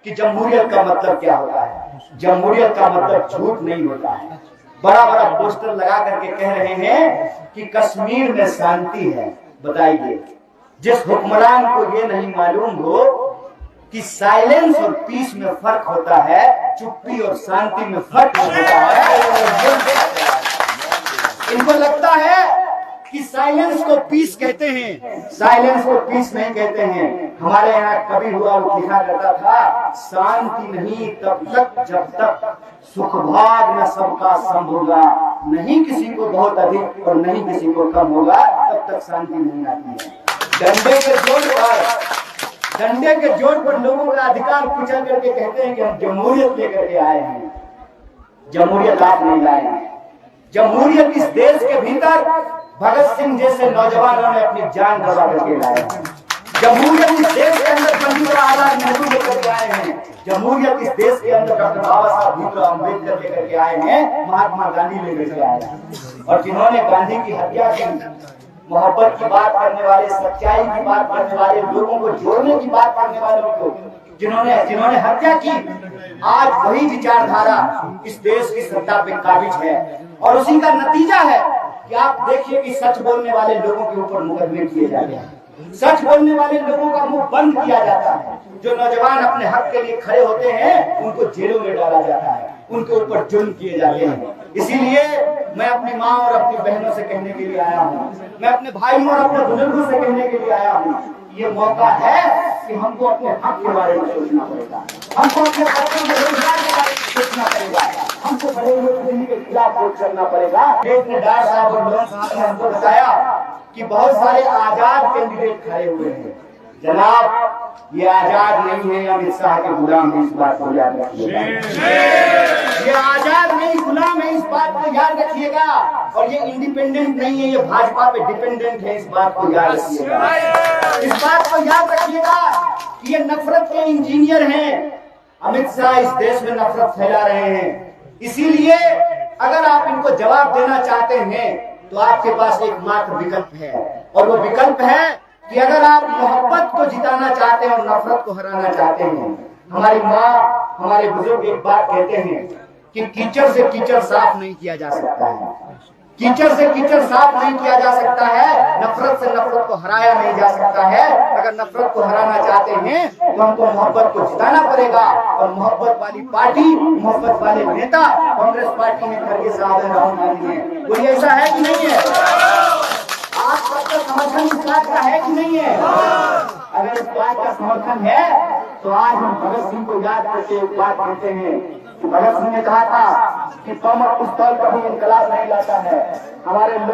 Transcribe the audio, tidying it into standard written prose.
कि जमहूरियत का मतलब क्या होता है। जमहूरियत का मतलब झूठ नहीं होता है। बड़ा बड़ा पोस्टर लगा करके कह रहे हैं कि कश्मीर में शांति है। बताइए, जिस हुक्मरान को ये नहीं मालूम हो कि साइलेंस और पीस में फर्क होता है, चुप्पी और शांति में फर्क होता है, इनको लगता है कि साइलेंस को पीस कहते हैं। साइलेंस को पीस नहीं कहते हैं। हमारे यहाँ कभी हुआ लिखा करता था, शांति नहीं तब तक जब तक सुख भाग न सबका सम होगा, नहीं किसी को बहुत अधिक और नहीं किसी को कम होगा, तब तक शांति नहीं आती है। डंडे के जोर पर लोगों का अधिकार कुचल करके कहते हैं कि हम जमहूरियत लेकर के आए हैं। जमहूरियत आप नहीं लाए हैं। जमहूरियत इस देश के भीतर भगत सिंह जैसे नौजवानों ने अपनी जान गंवा करके लाए हैं। जमहूरियत इस देश के अंदर पंडित आजाद नेहरू लेकर के आए हैं। जमहूरियत इस देश के अंदर डॉक्टर बाबा साहब भीमराव अम्बेडकर लेकर के आए हैं, महात्मा गांधी लेकर के आए हैं। और जिन्होंने गांधी की हत्या की, मोहब्बत की बात करने वाले, सच्चाई की बात करने वाले, लोगों को जोड़ने की बात करने वालों को जिन्होंने हत्या की, आज वही विचारधारा इस देश की सत्ता पे काबिज है। और उसी का नतीजा है कि आप देखिए कि सच बोलने वाले लोगों के ऊपर मुकदमे किए जाते हैं, सच बोलने वाले लोगों का मुंह बंद किया जाता है। जो नौजवान अपने हक के लिए खड़े होते हैं उनको जेलों में डाला जाता है, उनके ऊपर जुल्म किए जाते हैं। इसीलिए मैं अपनी माँ और अपनी बहनों से कहने के लिए आया हूँ, मैं अपने भाइयों और अपने बुजुर्गों से कहने के लिए आया हूँ, ये मौका है कि हमको अपने हक के बारे में सोचना पड़ेगा, हमको अपने बच्चों के रोजगार के बारे में सोचना पड़ेगा, हमको बड़े हुए बिजली के खिलाफ वोट करना पड़ेगा। ने डार साहब और लोन साहब ने हमको बताया कि बहुत सारे आजाद कैंडिडेट खड़े हुए हैं। जनाब, ये आजाद नहीं है, अमित शाह के गुलाम है, इस बात को याद रखिएगा। ये आजाद नहीं, गुलाम है, इस बात को याद रखिएगा। और ये इंडिपेंडेंट नहीं है, ये भाजपा पे डिपेंडेंट है, इस बात को याद रखिएगा। इस बात को याद रखिएगा कि ये नफरत के इंजीनियर हैं। अमित शाह इस देश में नफरत फैला रहे हैं। इसीलिए अगर आप इनको जवाब देना चाहते हैं तो आपके पास एकमात्र विकल्प है, और वो विकल्प है कि अगर आप मोहब्बत को जिताना चाहते हैं और नफरत को हराना चाहते हैं। हमारी माँ, हमारे बुजुर्ग एक बात कहते हैं कि कीचड़ से कीचड़ साफ नहीं किया जा सकता है, कीचड़ से कीचड़ साफ नहीं किया जा सकता है, नफरत से नफरत को हराया नहीं जा सकता है। अगर नफरत को हराना चाहते हैं तो हमको मोहब्बत को जिताना पड़ेगा। और मोहब्बत वाली पार्टी, मोहब्बत वाले नेता कांग्रेस पार्टी में खड़गे साहब राहुल गांधी है। कोई ऐसा है कि नहीं है? आप सबका समर्थन इस बात का है कि नहीं है? अगर इस बात का समर्थन है तो आज हम भगत सिंह को याद करके एक बात कहते हैं कि भगत सिंह ने कहा था कि कमर पिस्तौल कभी इनकलाब नहीं लाता है। हमारे लोग